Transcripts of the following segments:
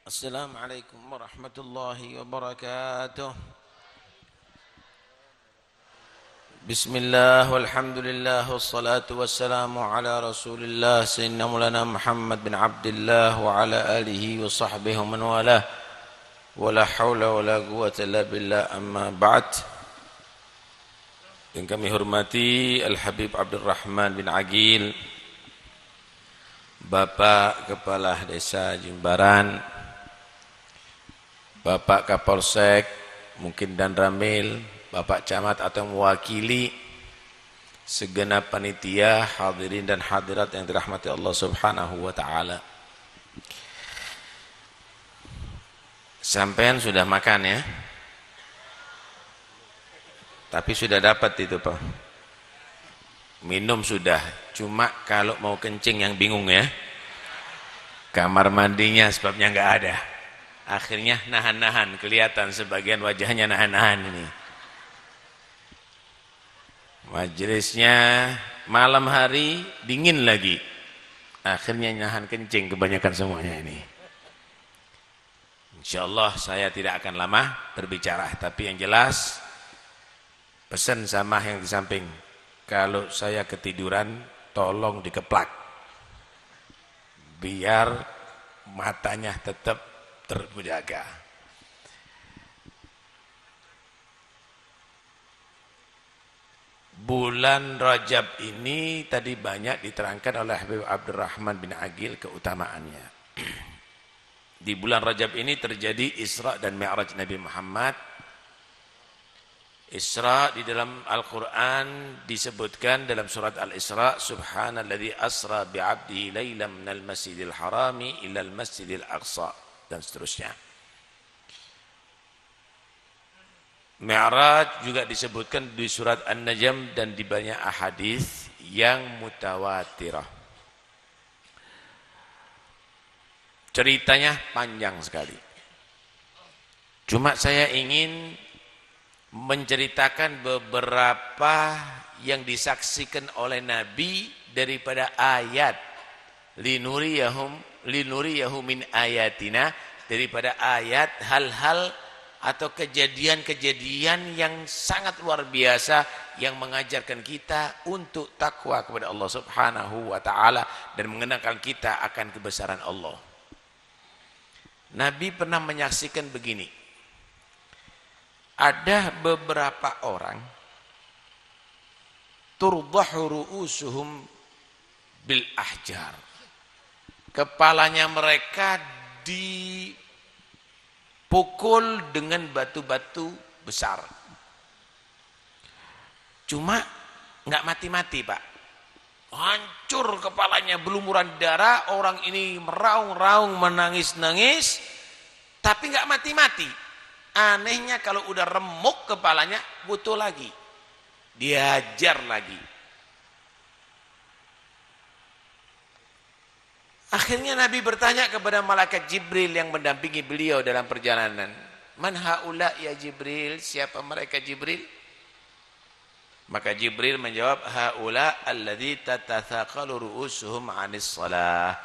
Assalamualaikum warahmatullahi wabarakatuh. Bismillah walhamdulillah wassalatu wassalamu ala rasulillah sayyidina maulana Muhammad bin Abdullah wa ala alihi wa sahbihi wa man walah wa la hawla wa la quwwata illa billah amma ba'd. Yang kami hormati Al-Habib Abdurrahman bin Aqil, Bapak Kepala Desa Jimbaran, Bapak Kapolsek, mungkin dan Ramil, Bapak Camat atau mewakili segenap panitia, hadirin dan hadirat yang dirahmati Allah Subhanahu wa taala. Sampean sudah makan ya? Tapi sudah dapat itu, Pak. Minum sudah, cuma kalau mau kencing yang bingung ya. Kamar mandinya sebabnya enggak ada. Akhirnya nahan-nahan, kelihatan sebagian wajahnya nahan-nahan ini. Majelisnya malam hari dingin lagi. Akhirnya nahan kencing kebanyakan semuanya ini. Insyaallah saya tidak akan lama berbicara, tapi yang jelas pesan sama yang di samping. Kalau saya ketiduran tolong dikeplak. Biar matanya tetap terjaga. Bulan Rajab ini tadi banyak diterangkan oleh Habib Abdurrahman bin Aqil keutamaannya. Di bulan Rajab ini terjadi Isra dan Mi'raj Nabi Muhammad. Isra di dalam Al-Quran disebutkan dalam surat Al-Isra, Subhanalladzi asra bi'abdihi laylan minal masjidil harami ilal masjidil aqsa, dan seterusnya. Mi'raj juga disebutkan di surat An-Najm dan di banyak ahadits yang mutawatirah. Ceritanya panjang sekali. Cuma saya ingin menceritakan beberapa yang disaksikan oleh Nabi daripada ayat linuriyahu min ayatina, daripada ayat hal-hal atau kejadian-kejadian yang sangat luar biasa yang mengajarkan kita untuk takwa kepada Allah Subhanahu wa taala dan mengenalkan kita akan kebesaran Allah. Nabi pernah menyaksikan begini. Ada beberapa orang turdahu ru'usuhum bil ahjar. Kepalanya mereka dipukul dengan batu-batu besar. Cuma enggak mati-mati, Pak. Hancur kepalanya, berlumuran darah, orang ini meraung-raung, menangis-nangis, tapi enggak mati-mati. Anehnya kalau udah remuk kepalanya, butuh lagi. Diajar lagi. Akhirnya Nabi bertanya kepada malaikat Jibril yang mendampingi beliau dalam perjalanan. Man haula ya Jibril? Siapa mereka Jibril? Maka Jibril menjawab, haula alladzi tatathaqalu ru'usuhum 'anis shalah.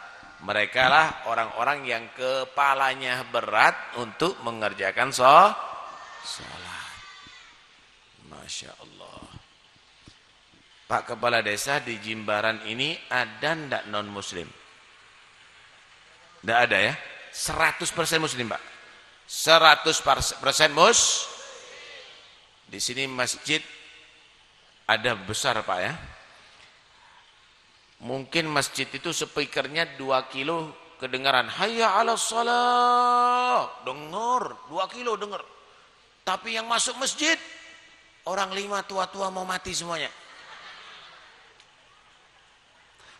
Mereka lah orang-orang yang kepalanya berat untuk mengerjakan salat. Masya Allah. Pak Kepala Desa, di Jimbaran ini ada ndak non muslim? Ndak ada ya? 100% muslim, Pak. 100% Di sini masjid ada besar, Pak ya. Mungkin masjid itu speakernya 2 kilo kedengaran. Hayya 'alas shalah. Dengar, 2 kilo dengar. Tapi yang masuk masjid, orang 5 tua-tua mau mati semuanya.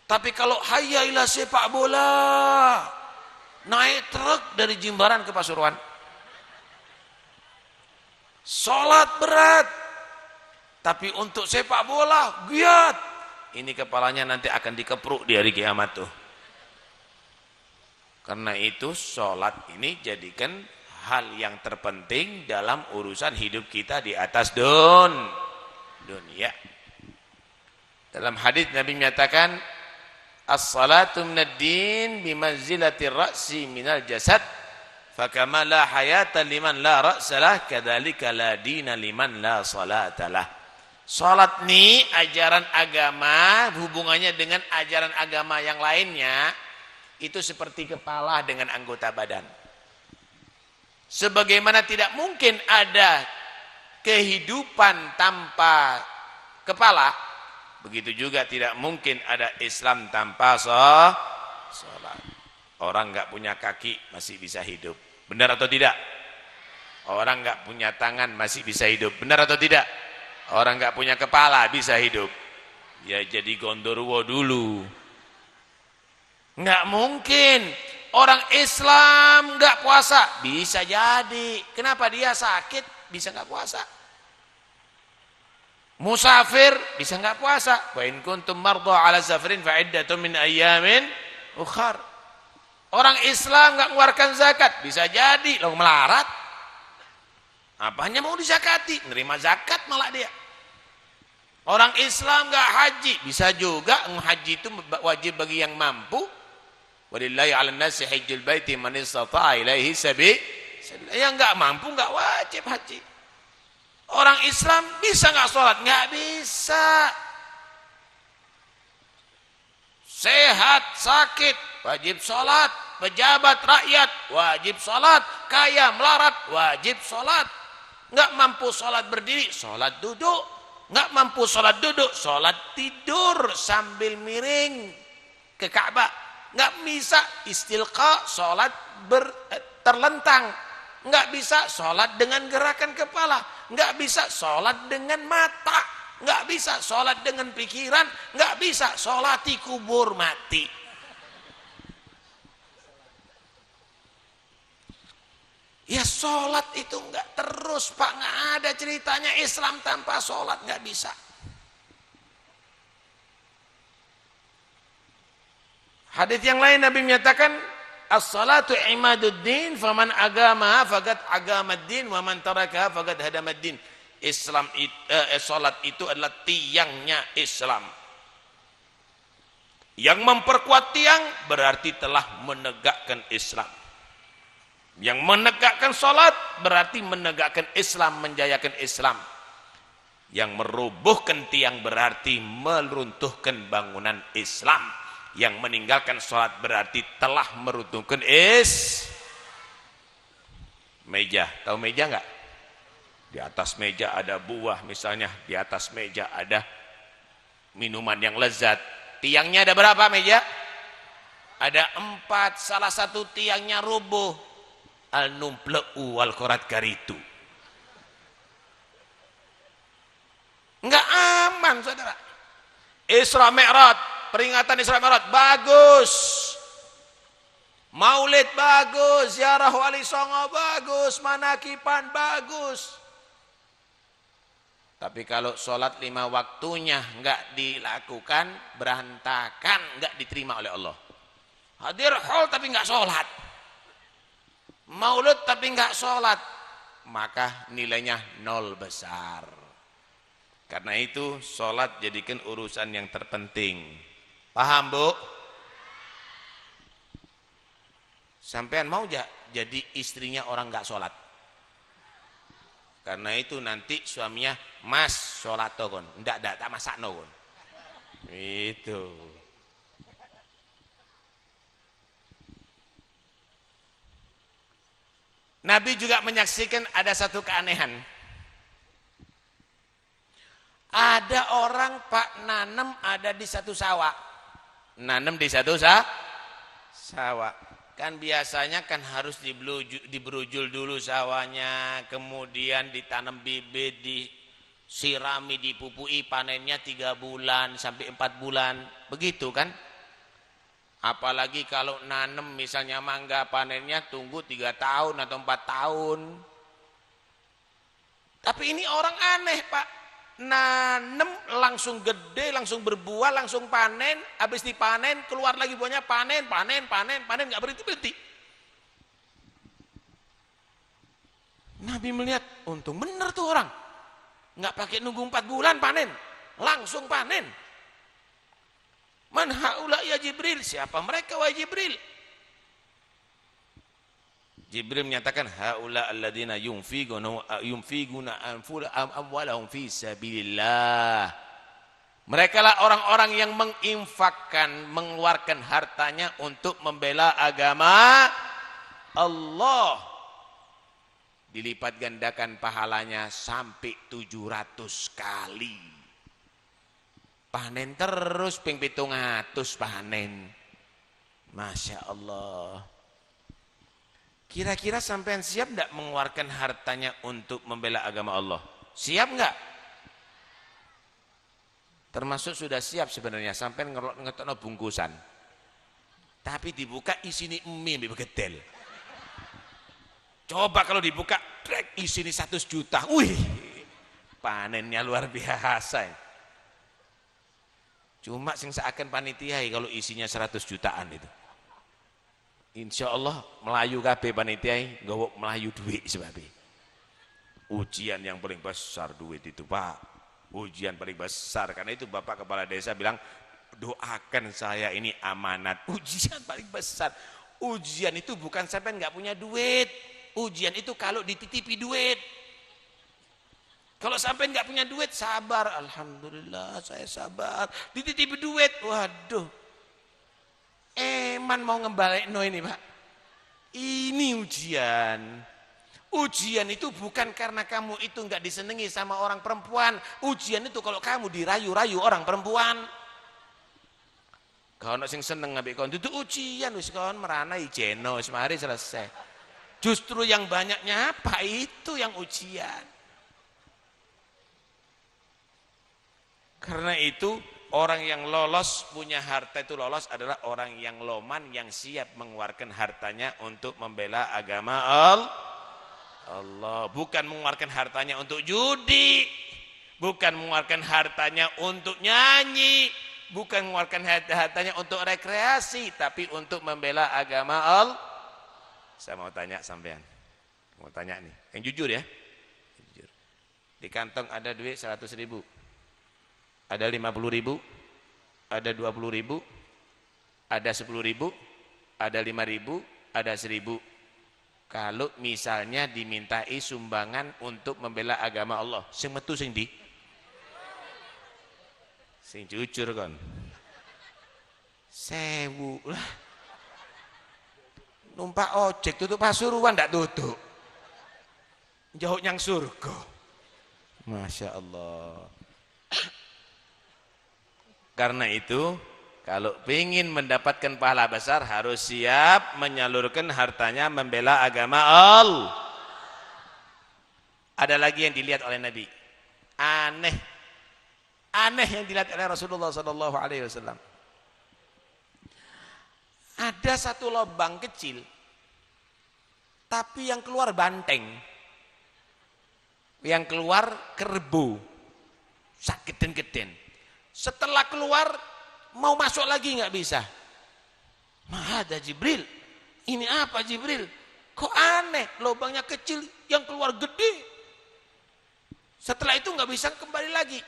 Tapi kalau hayya ila sepak bola, naik truk dari Jimbaran ke Pasuruan. Salat berat. Tapi untuk sepak bola, giat. Ini kepalanya nanti akan dikepruk di hari kiamat tuh. Karena itu sholat ini jadikan hal yang terpenting dalam urusan hidup kita di atas dunia. Dalam hadis Nabi menyatakan, as-salatu minad din bimanzilati ra'si minal jasad Fakama la hayata liman la ra'salah, kadzalika la dina liman la salatalah. Salat ini ajaran agama, hubungannya dengan ajaran agama yang lainnya itu seperti kepala dengan anggota badan. Sebagaimana tidak mungkin ada kehidupan tanpa kepala, begitu juga tidak mungkin ada Islam tanpa salat. Orang nggak punya kaki masih bisa hidup, benar atau tidak? Orang nggak punya tangan masih bisa hidup, benar atau tidak? Orang nggak punya kepala bisa hidup, ya jadi gondorwo dulu. Nggak mungkin orang Islam nggak puasa, bisa jadi. Kenapa dia sakit bisa nggak puasa? Musafir bisa nggak puasa. Wa in kuntum mardha ala safarin fa iddatun min ayyamin ukhar. Orang Islam nggak mengeluarkan zakat, bisa jadi lo melarat. Apanya mau dizakati? Nerima zakat malah dia. Orang Islam nggak haji, bisa juga haji itu wajib bagi yang mampu. Walillahi 'alan nasi hajjul baiti man istata'a ilaihi sabila. Yang nggak mampu nggak wajib haji. Orang Islam bisa nggak sholat? Nggak bisa. Sehat, sakit, wajib sholat. Pejabat rakyat, wajib sholat. Kaya, melarat, wajib sholat. Nggak mampu sholat berdiri, sholat duduk. Nggak mampu sholat duduk, sholat tidur sambil miring ke Ka'bah. Nggak bisa istilqa, sholat terlentang. Nggak bisa sholat dengan gerakan kepala. Nggak bisa sholat dengan mata. Nggak bisa sholat dengan pikiran. Nggak bisa sholati kubur mati. Ya sholat itu nggak terus Pak, nggak ada ceritanya Islam tanpa sholat, nggak bisa. Hadis yang lain Nabi menyatakan as-salatu imaduddin faman agama faqad agamaddin wa man taraka faqad hadamaddin. Salat itu adalah tiangnya Islam. Yang memperkuat tiang berarti telah menegakkan Islam. Yang menegakkan salat berarti menegakkan Islam, menjayakan Islam. Yang merubuhkan tiang berarti meruntuhkan bangunan Islam. Yang meninggalkan salat berarti telah meruntuhkan meja. Tahu meja enggak? Di atas meja ada buah misalnya, di atas meja ada minuman yang lezat. Tiangnya ada berapa meja? Ada 4, salah satu tiangnya rubuh. Al-numpleu wal-qorat karitu. Enggak aman saudara. Isra Mi'raj, peringatan Isra Mi'raj bagus. Maulid bagus, ziarah wali songo bagus, manakipan bagus. Tapi kalau sholat 5 waktunya enggak dilakukan, berantakan, enggak diterima oleh Allah. Hadir hol tapi enggak sholat. Maulud tapi enggak sholat, maka nilainya 0 besar. Karena itu sholat jadikan urusan yang terpenting. Paham Bu? Sampean mau jadi istrinya orang enggak sholat? Karena itu nanti suaminya, mas sholat kon, enggak tak masak no kon. Itu. Nabi juga menyaksikan ada satu keanehan. Ada orang Pak nanem ada di satu sawah. Nanem di satu sawah. Kan biasanya kan harus diberujul dulu sawahnya, kemudian ditanam bibit, disirami, dipupui, panennya 3 bulan sampai 4 bulan. Begitu kan? Apalagi kalau nanem misalnya mangga, panennya tunggu 3 tahun atau 4 tahun. Tapi ini orang aneh Pak. Nanem langsung gede, langsung berbuah, langsung panen. Habis dipanen keluar lagi buahnya, panen, gak berhenti-berhenti. Nabi melihat, untung bener tuh orang. Gak pakai nunggu 4 bulan panen, langsung panen. Man haula ya Jibril, siapa mereka wahai Jibril? Jibril menyatakan haula alladzina yunfiguna amwalahum fi sabilillah. Mereka lah orang-orang yang menginfakkan, mengeluarkan hartanya untuk membela agama Allah. Dilipat gandakan pahalanya sampai 700 kali. Panen terus ping 700 panen. Masya Allah. Kira-kira sampean siap enggak mengeluarkan hartanya untuk membela agama Allah? Siap enggak? Termasuk sudah siap sebenarnya, sampean ngetokno bungkusan. Tapi dibuka isini mie begedel. Coba kalau dibuka, trek isini 100 juta. Wih, panennya luar biasa. Cuma sing seakan panitiai kalau isinya 100 jutaan itu. Insya Allah melayu kabeh panitiai, gawok melayu duit sebabnya. Ujian yang paling besar duit itu Pak. Ujian paling besar, karena itu Bapak Kepala Desa bilang, doakan saya ini amanat. Ujian paling besar. Ujian itu bukan sampai nggak punya duit. Ujian itu kalau dititipi duit. Kalau sampai nggak punya duit, sabar. Alhamdulillah saya sabar. Dititipi duit, waduh. Eman mau ngebalik no ini Pak. Ini ujian. Ujian itu bukan karena kamu itu nggak disenangi sama orang perempuan. Ujian itu kalau kamu dirayu-rayu orang perempuan. Kau nak sing seneng ngabik kau itu ujian wis kawan merana ijeno wis mari selesai. Justru yang banyaknya apa itu yang ujian. Karena itu orang yang lolos punya harta itu lolos adalah orang yang loman yang siap mengeluarkan hartanya untuk membela agama Allah. Bukan mengeluarkan hartanya untuk judi, bukan mengeluarkan hartanya untuk nyanyi, bukan mengeluarkan hartanya untuk rekreasi, tapi untuk membela agama Allah. Saya mau tanya sampean, mau tanya nih, yang jujur ya, jujur. Di kantong ada duit 100.000. Ada 50.000, ada 20.000, ada 10.000, ada 5.000, ada 1.000. Kalau misalnya dimintai sumbangan untuk membela agama Allah, sing metu sing di? Sing jujur kon. 1.000 lah. Numpak ojek tutup Pasuruan ndak tutup. Jauh nyang surga. Masya Allah. Karena itu kalau ingin mendapatkan pahala besar harus siap menyalurkan hartanya membela agama Allah. Ada lagi yang dilihat oleh Nabi. Aneh yang dilihat oleh Rasulullah SAW. Ada satu lubang kecil, tapi yang keluar banteng, yang keluar kerbau, sakit dan geden. Setelah keluar mau masuk lagi nggak bisa. Mahada Jibril, ini apa Jibril? Kok aneh, lubangnya kecil yang keluar gede. Setelah itu nggak bisa kembali lagi.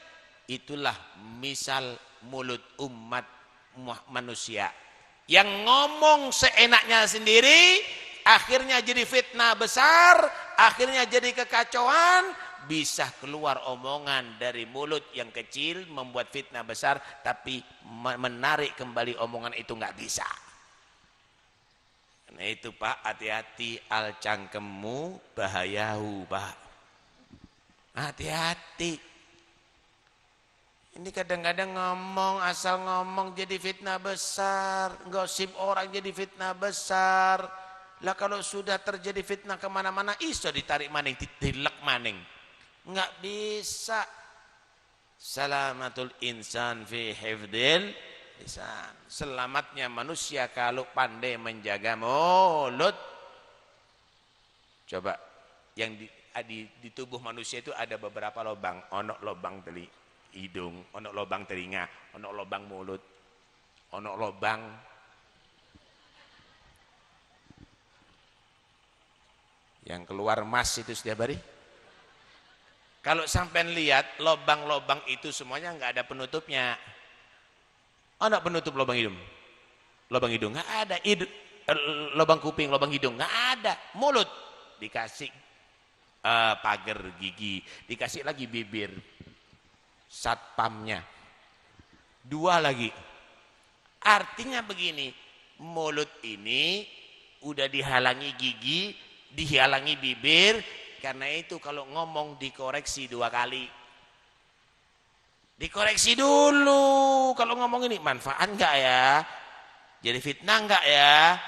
Itulah misal mulut umat manusia yang ngomong seenaknya sendiri, akhirnya jadi fitnah besar, akhirnya jadi kekacauan. Bisa keluar omongan dari mulut yang kecil membuat fitnah besar, tapi menarik kembali omongan itu nggak bisa. Nah itu Pak, hati-hati, al cangkemmu bahayahu Pak. Hati-hati. Ini kadang-kadang ngomong, asal ngomong jadi fitnah besar, gosip orang jadi fitnah besar. Lah kalau sudah terjadi fitnah kemana-mana, iso ditarik maning, ditilek maning. Enggak bisa. Salamatul insan fi hifdil lisan. Selamatnya manusia kalau pandai menjaga mulut. Coba yang di tubuh manusia itu ada beberapa lubang. Ono lubang hidung, ono lubang telinga, ono lubang mulut, ono lubang yang keluar mas itu setiap hari. Kalau sampai lihat lubang-lubang itu semuanya nggak ada penutupnya. Oh, nggak penutup lubang hidung? Lubang hidung nggak ada. lubang kuping, lubang hidung, nggak ada. Mulut dikasih pagar gigi, dikasih lagi bibir, satpamnya, 2 lagi. Artinya begini, mulut ini udah dihalangi gigi, dihalangi bibir, karena itu kalau ngomong dikoreksi 2 kali. Dikoreksi dulu, kalau ngomong ini manfaat nggak ya? Jadi fitnah nggak ya?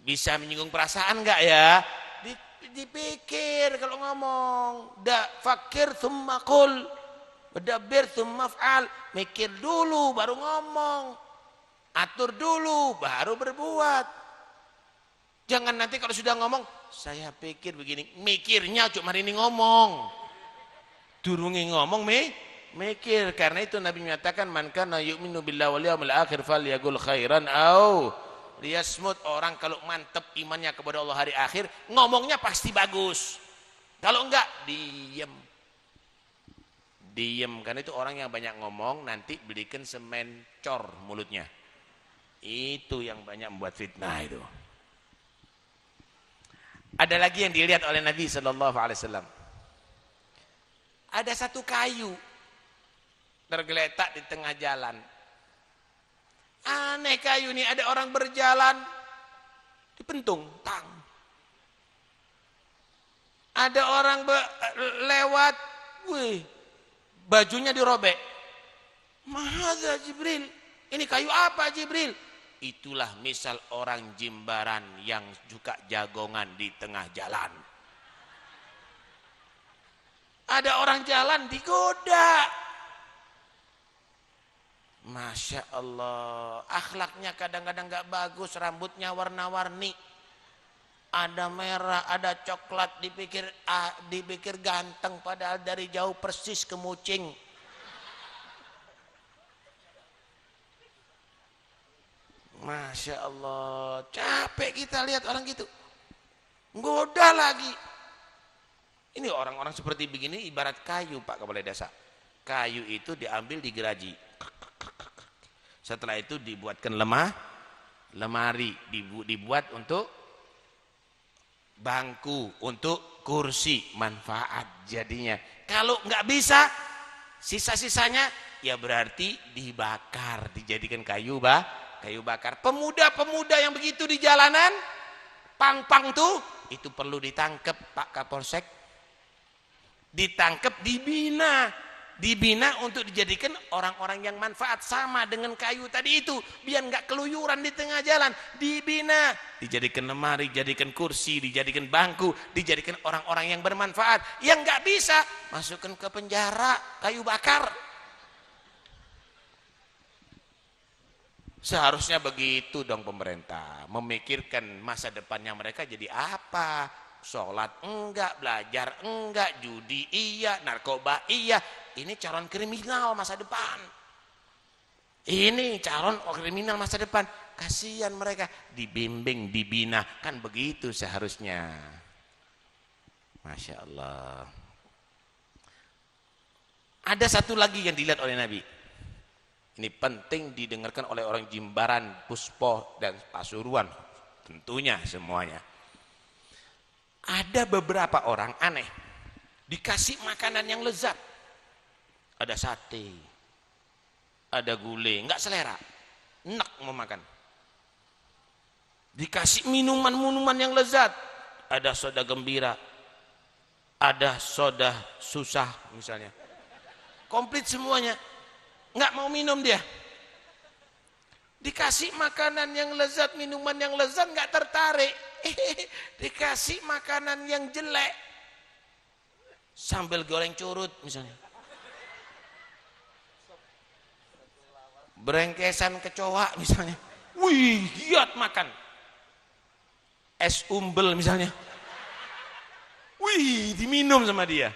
Bisa menyinggung perasaan nggak ya? Dipikir kalau ngomong. Fakir thumma qul, badabbir thumma fa'al. Mikir dulu baru ngomong. Atur dulu baru berbuat. Jangan nanti kalau sudah ngomong, saya pikir begini, mikirnya cuma hari ini ngomong. Durungi ngomong mikir. Karena itu Nabi menyatakan, man kana yu'minu billahi wal yawmil akhir falyaqul khairan aw liyasmut. Orang kalau mantep imannya kepada Allah hari akhir, ngomongnya pasti bagus. Kalau enggak, diem. Karena itu orang yang banyak ngomong nanti belikan semen cor mulutnya. Itu yang banyak membuat fitnah itu. Ada lagi yang dilihat oleh Nabi sallallahu alaihi wasallam. Ada satu kayu tergeletak di tengah jalan. Aneh kayu ini, ada orang berjalan dipentung, tang. Ada orang lewat, wih, bajunya dirobek. Mahadza Jibril, ini kayu apa Jibril? Itulah misal orang Jimbaran yang juga jagongan di tengah jalan. Ada orang jalan digoda. Masya Allah, akhlaknya kadang-kadang gak bagus, rambutnya warna-warni, ada merah, ada coklat, dipikir ganteng, padahal dari jauh persis kemucing. Masya Allah, capek kita lihat orang gitu, goda lagi. Ini orang-orang seperti begini ibarat kayu, Pak Kepala Desa. Kayu itu diambil digeraji. Setelah itu dibuatkan lemari, dibuat untuk bangku, untuk kursi, manfaat jadinya. Kalau nggak bisa, sisa-sisanya ya berarti dibakar, dijadikan kayu bakar. Pemuda-pemuda yang begitu di jalanan, pang-pang tuh, itu perlu ditangkap Pak Kapolsek. Ditangkap, dibina untuk dijadikan orang-orang yang manfaat, sama dengan kayu tadi itu, biar nggak keluyuran di tengah jalan. Dibina, dijadikan lemari, dijadikan kursi, dijadikan bangku, dijadikan orang-orang yang bermanfaat. Yang nggak bisa, masukkan ke penjara, kayu bakar. Seharusnya begitu dong pemerintah, memikirkan masa depannya mereka jadi apa. Sholat enggak, belajar enggak, judi iya, narkoba iya. Ini calon kriminal masa depan. Ini calon kriminal masa depan. Kasihan mereka, dibimbing, dibina, kan begitu seharusnya. Masya Allah. Ada satu lagi yang dilihat oleh Nabi. Ini penting didengarkan oleh orang Jimbaran, Puspo, dan Pasuruan. Tentunya semuanya. Ada beberapa orang aneh, dikasih makanan yang lezat. Ada sate, ada gulai, nggak selera, enak mau makan. Dikasih minuman-minuman yang lezat, ada soda gembira, ada soda susah misalnya, komplit semuanya, nggak mau minum dia. Dikasih makanan yang lezat, minuman yang lezat, nggak tertarik. Dikasih makanan yang jelek, sambal goreng curut misalnya, brengkesan kecoa misalnya, wih giat makan. Es umbel misalnya, wih diminum sama dia.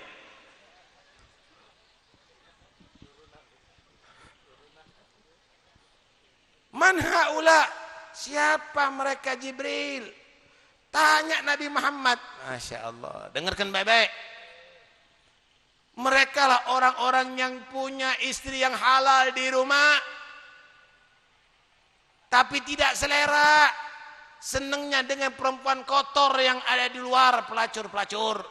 Man haula, siapa mereka Jibril? Tanya Nabi Muhammad. Masya Allah, dengarkan baik-baik. Mereka lah orang-orang yang punya istri yang halal di rumah, tapi tidak selera. senengnya dengan perempuan kotor yang ada di luar, pelacur-pelacur.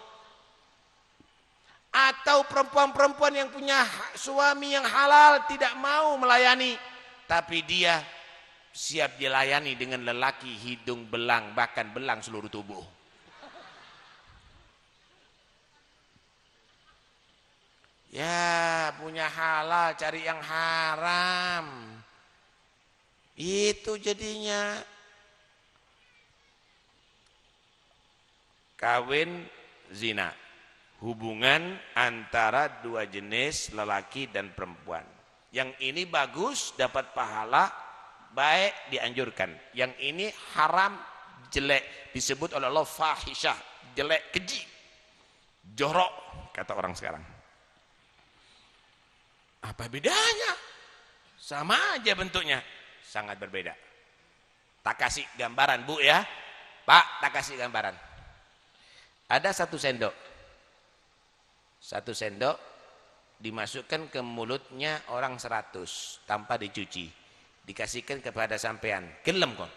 Atau perempuan-perempuan yang punya suami yang halal tidak mau melayani, tapi dia siap dilayani dengan lelaki hidung belang, bahkan belang seluruh tubuh. Ya, punya halal cari yang haram. Itu jadinya kawin zina, hubungan antara dua jenis lelaki dan perempuan. Yang ini bagus, dapat pahala, baik, dianjurkan. Yang ini haram, jelek, disebut oleh Allah fahisyah, jelek, keji, jorok, kata orang sekarang. Apa bedanya? Sama aja bentuknya, sangat berbeda. Tak kasih gambaran, Bu ya. Pak, tak kasih gambaran. Ada satu sendok. Satu sendok dimasukkan ke mulutnya orang 100 tanpa dicuci. Dikasihkan kepada sampean. Gelem kon.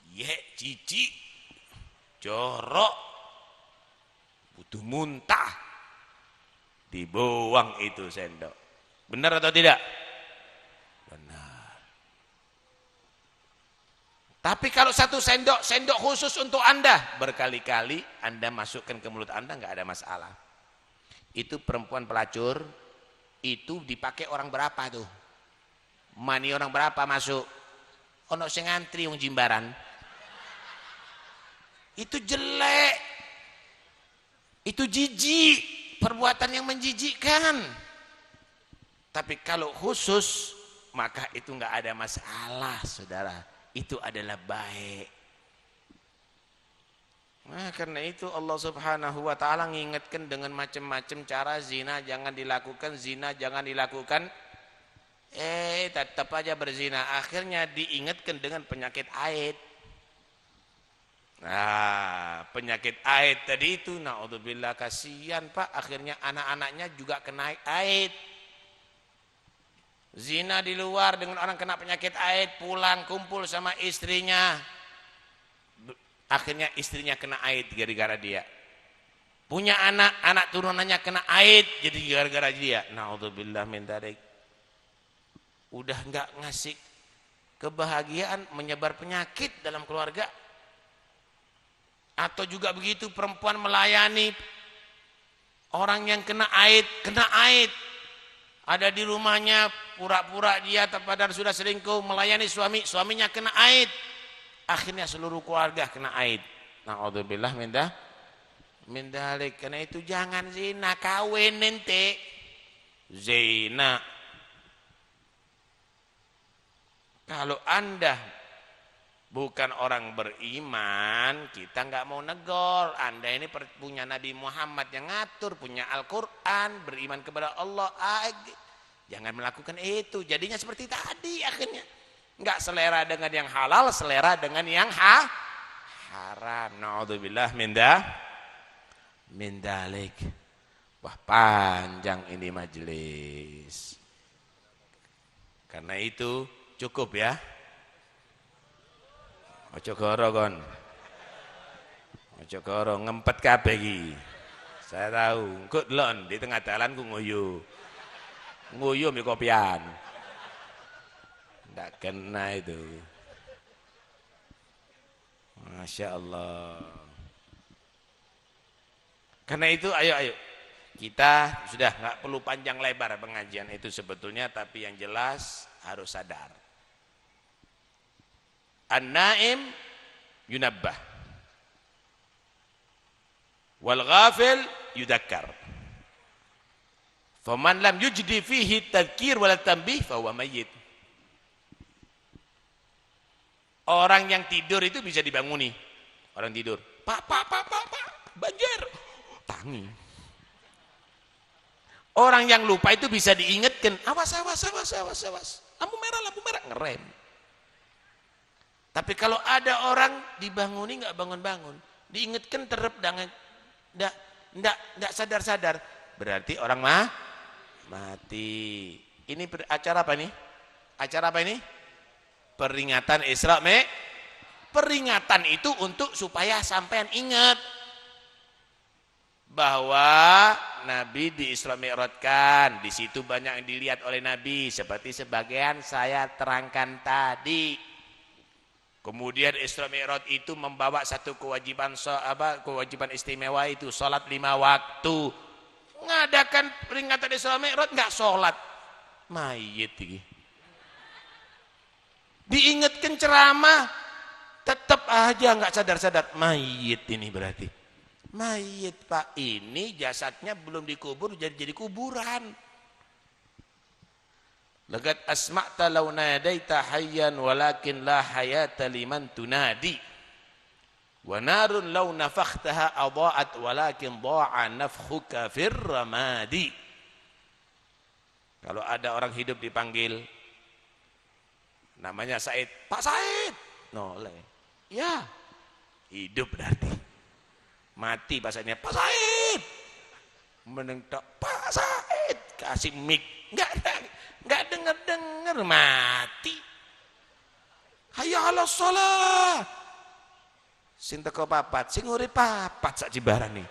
Ye, cici. Jorok. Butuh muntah. Dibuang itu sendok. Benar atau tidak? Benar. Tapi kalau satu sendok, sendok khusus untuk Anda, berkali-kali Anda masukkan ke mulut Anda, nggak ada masalah. Itu perempuan pelacur, itu dipakai orang berapa tuh? Mani orang berapa masuk? Ono sing ngantri wong Jimbaran. Itu jelek. Itu jijik. Perbuatan yang menjijikkan. Tapi kalau khusus, maka itu nggak ada masalah, saudara. Itu adalah baik. Nah, karena itu Allah Subhanahu wa taala mengingatkan dengan macam-macam cara. Zina jangan dilakukan, zina jangan dilakukan. Tetap aja berzina. Akhirnya diingatkan dengan penyakit haid. Nah, penyakit haid tadi itu, naudzubillah, kasihan Pak, akhirnya anak-anaknya juga kena haid. Zina di luar dengan orang kena penyakit haid, pulang kumpul sama istrinya, akhirnya istrinya kena haid gara-gara dia. Punya anak, anak turunannya kena haid jadi gara-gara dia. Naudzubillah min dzalik. Udah enggak ngasih kebahagiaan, menyebar penyakit dalam keluarga. Atau juga begitu, perempuan melayani orang yang kena haid, ada di rumahnya, pura-pura dia padahal sudah selingkuh, melayani suaminya kena haid, akhirnya seluruh keluarga kena haid. Na'udzubillah min dzalik. Karena itu jangan zina, kawin ente zina. Kalau Anda bukan orang beriman, kita nggak mau negor. Anda ini punya Nabi Muhammad yang ngatur, punya Al-Quran, beriman kepada Allah. Jangan melakukan itu. Jadinya seperti tadi akhirnya. Nggak selera dengan yang halal, selera dengan yang haram. Na'udzubillah min dzalik. Wah, panjang ini majelis. Karena itu cukup ya. Ojo goro kon. Ojo goro ngempet kabeh iki. Saya tahu, engko delon di tengah dalan ku nguyu. Nguyu mbek kopian. Ndak kena itu. Masya Allah. Karena itu ayo. Kita sudah nggak perlu panjang lebar pengajian itu sebetulnya, tapi yang jelas harus sadar. An-naim yunabbah wal ghafil yudakkar. Faman lam yujdi fihi tadhkir wal tanbih fa huwa mayyit. Orang yang tidur itu bisa dibanguni. Orang tidur, Pak, banjir. Tangi. Orang yang lupa itu bisa diingatkan, awas. Lampu merah, ngerem. Tapi kalau ada orang dibanguni nggak bangun-bangun, diingatkan terep dengan nggak sadar-sadar, berarti orang mati. Ini acara apa nih? Acara apa ini? Peringatan Isra Peringatan itu untuk supaya sampean ingat bahwa Nabi di Isra Mi'rajkan, di situ banyak yang dilihat oleh Nabi seperti sebagian saya terangkan tadi. Kemudian Isra Mi'raj itu membawa satu kewajiban kewajiban istimewa itu salat 5 waktu. Ngadakan peringatan Isra Mi'raj enggak salat. Mayit iki. Diingatkan ceramah tetap aja enggak sadar-sadar. Mayit ini berarti. Mayit Pak, ini jasadnya belum dikubur jadi kuburan. Laqad asma'ta law nadaita hayyan walakin la hayata liman tunadi. Wa narun law nafakhtaha adha'at walakin dha'a nafkhuka fir ramadi. Kalau ada orang hidup dipanggil namanya Said, Pak Said. Noleh. Ya. Hidup berarti. Mati bahasanya Pak Said. Menentak Pak Said, kasih mic. Enggak dengar mati. Hayya 'alas shalah. Sing teko papat, sing urip papat sak jibaran nih.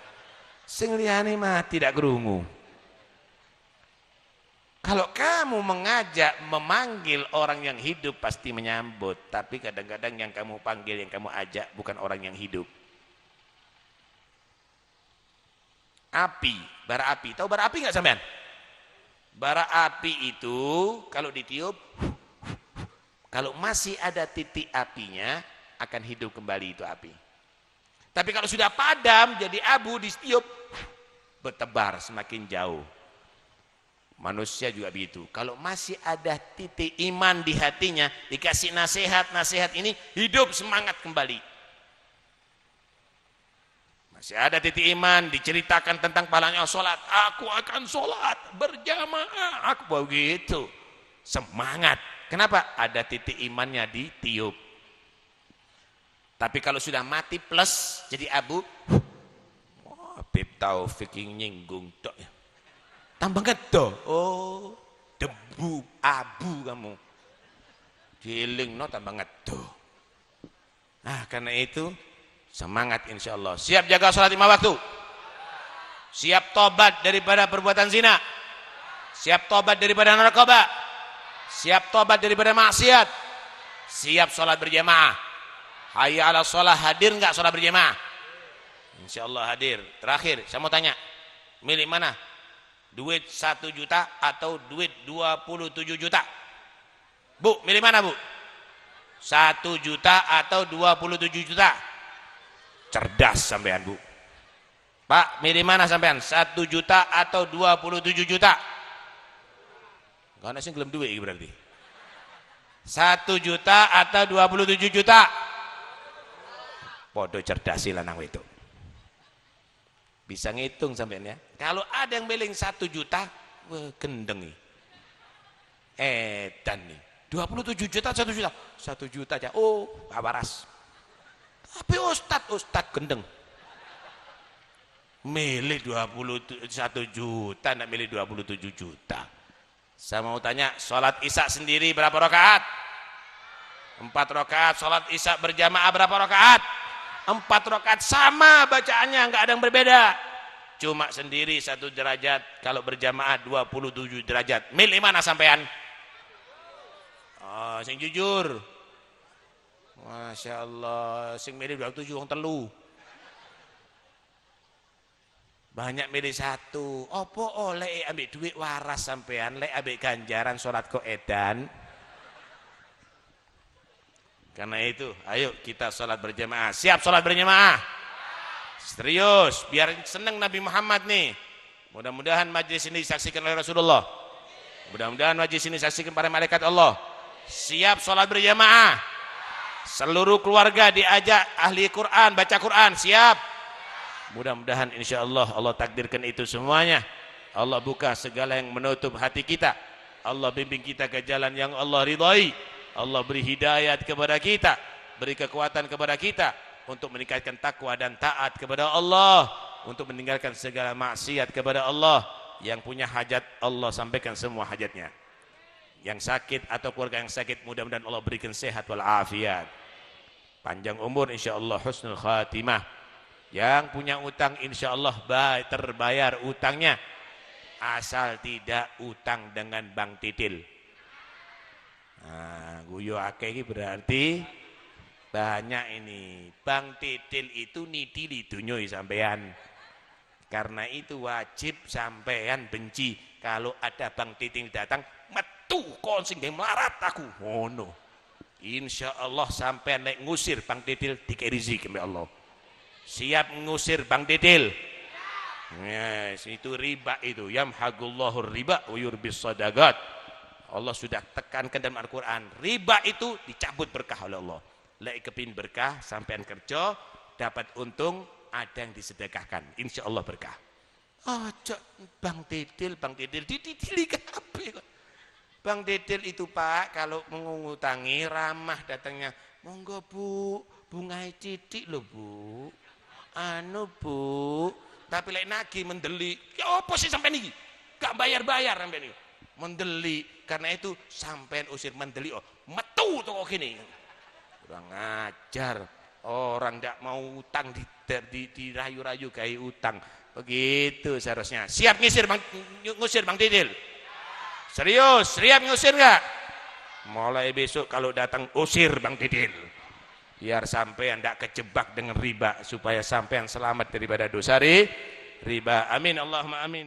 Sing liyane mati tidak krungu. Kalau kamu mengajak, memanggil orang yang hidup pasti menyambut, tapi kadang-kadang yang kamu panggil, yang kamu ajak bukan orang yang hidup. Api, bara api. Tahu bara api nggak sampean? Bara api itu kalau ditiup, kalau masih ada titik apinya akan hidup kembali itu api. Tapi kalau sudah padam jadi abu, ditiup bertebar semakin jauh. Manusia juga begitu. Kalau masih ada titik iman di hatinya, dikasih nasihat ini hidup semangat kembali. Masih ada titik iman, diceritakan tentang pahalanya sholat. Aku akan sholat berjamaah. Aku begitu. Semangat. Kenapa? Ada titik imannya ditiup. Tapi kalau sudah mati plus jadi abu, Habib Taufik nyinggung tok. Tambah ngedo. Oh, debu, abu kamu. Giling no tambah ngedo. Nah, karena itu semangat insyaallah. Siap jaga sholat 5 waktu. Siap tobat daripada perbuatan zina. Siap tobat daripada narkoba. Siap tobat daripada maksiat. Siap sholat berjamaah. Hayya 'alas shalah, hadir enggak sholat berjamaah? Insyaallah hadir. Terakhir, saya mau tanya. Milih mana? Duit 1 juta atau duit 27 juta? Bu, milih mana, Bu? 1 juta atau 27 juta? Cerdas sampean, Bu. Pak, milih mana sampean? 1 juta atau 27 juta? Karena sih gelem duit berarti. 1 juta atau 27 juta? Podo cerdasi lanang itu. Bisa ngitung sampean ya. Kalau ada yang milih 1 juta, wah gendeng nih. Dan nih. 27 juta 1 juta. 1 juta aja. Oh, waras. Tapi Ustadz gendeng. Milih 21 juta, nak milih 27 juta. Saya mau tanya, sholat isya sendiri berapa rakaat? 4 rakaat. Sholat isya berjamaah berapa rakaat? 4 rakaat. Sama bacaannya, nggak ada yang berbeda. Cuma sendiri 1 derajat, kalau berjamaah 27 derajat. Milih mana sampean? Oh, sing jujur. Masya Allah, sing milih 27 wong telu. Banyak milih 1. Opo oleh ambil duit waras sampean, lek ambil ganjaran sholat kok edan. Karena itu, ayo kita sholat berjamaah. Siap sholat berjamaah? Serius, biar seneng Nabi Muhammad nih. Mudah-mudahan majlis ini disaksikan oleh Rasulullah. Mudah-mudahan majlis ini disaksikan para malaikat Allah. Siap sholat berjamaah? Seluruh keluarga diajak ahli Quran, baca Quran, siap? Mudah-mudahan insyaallah Allah takdirkan itu semuanya. Allah buka segala yang menutup hati kita. Allah bimbing kita ke jalan yang Allah ridhai. Allah beri hidayat kepada kita, beri kekuatan kepada kita untuk meningkatkan takwa dan taat kepada Allah, untuk meninggalkan segala maksiat kepada Allah. Yang punya hajat Allah sampaikan semua hajatnya. Yang sakit atau keluarga yang sakit mudah-mudahan Allah berikan sehat wal afiat. panjang umur insyaallah, husnul khatimah. Yang punya utang insyaallah terbayar utangnya, asal tidak utang dengan Bang Titil. Nah, guyo akeh iki berarti banyak ini. Bang Titil itu nitili dunyo sampean. Karena itu wajib sampean benci kalau ada Bang Titil datang, metu kon sing melarat aku. Ngono. Insyaallah sampean nek ngusir Bang Titil dikei rezeki oleh Allah. Siap ngusir Bang Titil? Yes, itu riba itu. Yamhaqullahu riba wa yurbis shadaqat. Allah sudah tekankan dalam Al-Quran, riba itu dicabut berkah oleh Allah. Lek kepin berkah, sampean kerja dapat untung, ada yang disedekahkan, insyaallah berkah. Aja Bang Titil dititili kabeh kok. Bang Titil itu Pak, kalau mengutangi ramah datangnya, monggo Bu, bungai titik loh Bu. Anu Bu, tapi lek nagih mendeli, ya apa sih sampean iki? Gak bayar-bayar sampean iki. Mendeli, karena itu sampean usir mendeli, oh metu toko kene. Kurang ajar, orang ndak mau utang dirayu-rayu kayak utang. Begitu seharusnya. Siap ngusir Bang Titil? Serius, siap ngusir nggak? Mulai besok kalau datang usir Bang Titil. Biar sampean tidak kejebak dengan riba, supaya sampean selamat daripada dosa riba. Amin Allahumma amin.